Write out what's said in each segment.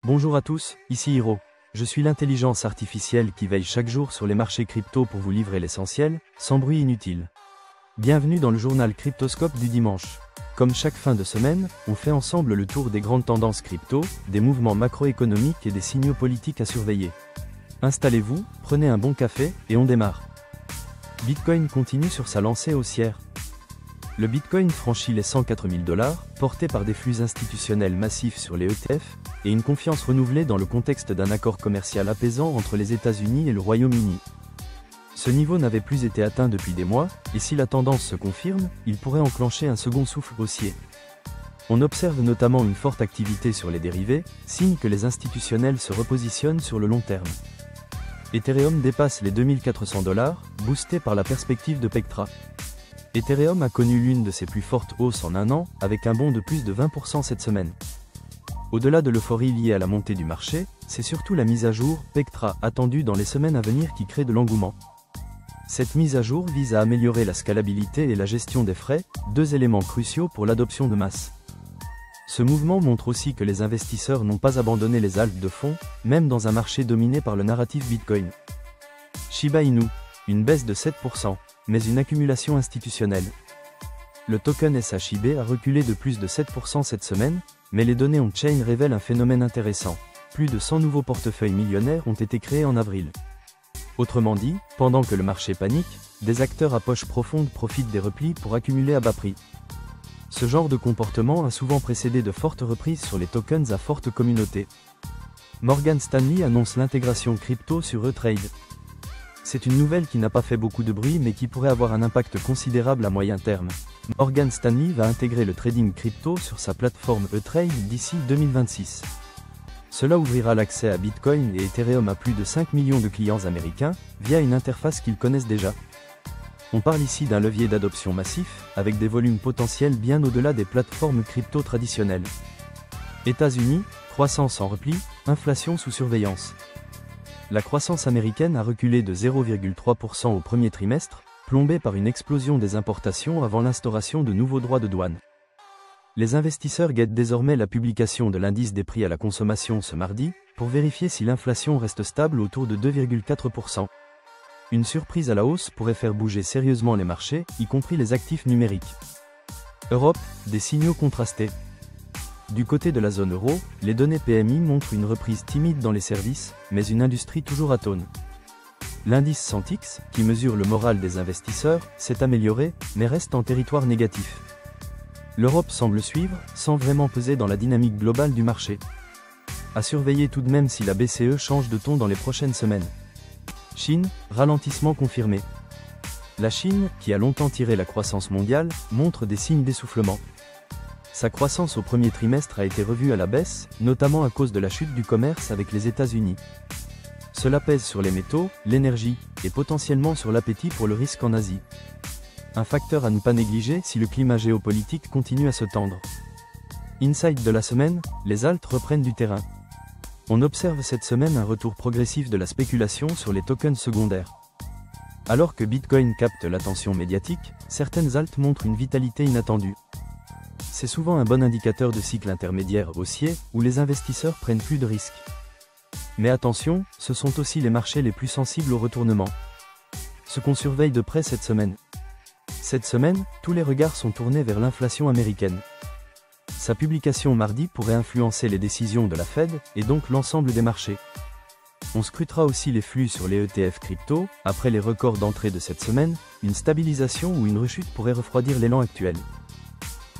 Bonjour à tous, ici Hiro. Je suis l'intelligence artificielle qui veille chaque jour sur les marchés crypto pour vous livrer l'essentiel, sans bruit inutile. Bienvenue dans le journal Cryptoscope du dimanche. Comme chaque fin de semaine, on fait ensemble le tour des grandes tendances crypto, des mouvements macroéconomiques et des signaux politiques à surveiller. Installez-vous, prenez un bon café, et on démarre. Bitcoin continue sur sa lancée haussière. Le Bitcoin franchit les 104 000 $, porté par des flux institutionnels massifs sur les ETF, et une confiance renouvelée dans le contexte d'un accord commercial apaisant entre les États-Unis et le Royaume-Uni. Ce niveau n'avait plus été atteint depuis des mois, et si la tendance se confirme, il pourrait enclencher un second souffle haussier. On observe notamment une forte activité sur les dérivés, signe que les institutionnels se repositionnent sur le long terme. Ethereum dépasse les 2400 $, boosté par la perspective de Pectra. Ethereum a connu l'une de ses plus fortes hausses en un an, avec un bond de plus de 20% cette semaine. Au-delà de l'euphorie liée à la montée du marché, c'est surtout la mise à jour Pectra attendue dans les semaines à venir qui crée de l'engouement. Cette mise à jour vise à améliorer la scalabilité et la gestion des frais, deux éléments cruciaux pour l'adoption de masse. Ce mouvement montre aussi que les investisseurs n'ont pas abandonné les haltes de fonds, même dans un marché dominé par le narratif Bitcoin. Shiba Inu, une baisse de 7%, mais une accumulation institutionnelle. Le token SHIB a reculé de plus de 7% cette semaine, mais les données on-chain révèlent un phénomène intéressant. Plus de 100 nouveaux portefeuilles millionnaires ont été créés en avril. Autrement dit, pendant que le marché panique, des acteurs à poche profonde profitent des replis pour accumuler à bas prix. Ce genre de comportement a souvent précédé de fortes reprises sur les tokens à forte communauté. Morgan Stanley annonce l'intégration crypto sur E-Trade. C'est une nouvelle qui n'a pas fait beaucoup de bruit mais qui pourrait avoir un impact considérable à moyen terme. Morgan Stanley va intégrer le trading crypto sur sa plateforme E-Trade d'ici 2026. Cela ouvrira l'accès à Bitcoin et Ethereum à plus de 5 millions de clients américains, via une interface qu'ils connaissent déjà. On parle ici d'un levier d'adoption massif, avec des volumes potentiels bien au-delà des plateformes crypto traditionnelles. États-Unis, croissance en repli, inflation sous surveillance. La croissance américaine a reculé de 0,3% au premier trimestre, plombée par une explosion des importations avant l'instauration de nouveaux droits de douane. Les investisseurs guettent désormais la publication de l'indice des prix à la consommation ce mardi, pour vérifier si l'inflation reste stable autour de 2,4%. Une surprise à la hausse pourrait faire bouger sérieusement les marchés, y compris les actifs numériques. Europe, des signaux contrastés. Du côté de la zone euro, les données PMI montrent une reprise timide dans les services, mais une industrie toujours atone. L'indice Sentix, qui mesure le moral des investisseurs, s'est amélioré, mais reste en territoire négatif. L'Europe semble suivre, sans vraiment peser dans la dynamique globale du marché. À surveiller tout de même si la BCE change de ton dans les prochaines semaines. Chine, ralentissement confirmé. La Chine, qui a longtemps tiré la croissance mondiale, montre des signes d'essoufflement. Sa croissance au premier trimestre a été revue à la baisse, notamment à cause de la chute du commerce avec les États-Unis. Cela pèse sur les métaux, l'énergie, et potentiellement sur l'appétit pour le risque en Asie. Un facteur à ne pas négliger si le climat géopolitique continue à se tendre. Insight de la semaine, les alts reprennent du terrain. On observe cette semaine un retour progressif de la spéculation sur les tokens secondaires. Alors que Bitcoin capte l'attention médiatique, certaines alts montrent une vitalité inattendue. C'est souvent un bon indicateur de cycle intermédiaire haussier, où les investisseurs prennent plus de risques. Mais attention, ce sont aussi les marchés les plus sensibles au retournement. Ce qu'on surveille de près cette semaine. Cette semaine, tous les regards sont tournés vers l'inflation américaine. Sa publication mardi pourrait influencer les décisions de la Fed, et donc l'ensemble des marchés. On scrutera aussi les flux sur les ETF crypto, après les records d'entrée de cette semaine, une stabilisation ou une rechute pourrait refroidir l'élan actuel.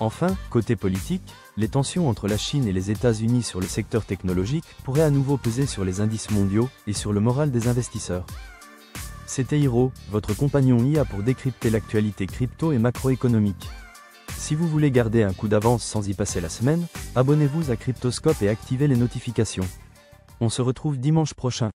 Enfin, côté politique, les tensions entre la Chine et les États-Unis sur le secteur technologique pourraient à nouveau peser sur les indices mondiaux et sur le moral des investisseurs. C'était Hiro, votre compagnon IA pour décrypter l'actualité crypto et macroéconomique. Si vous voulez garder un coup d'avance sans y passer la semaine, abonnez-vous à Cryptoscope et activez les notifications. On se retrouve dimanche prochain.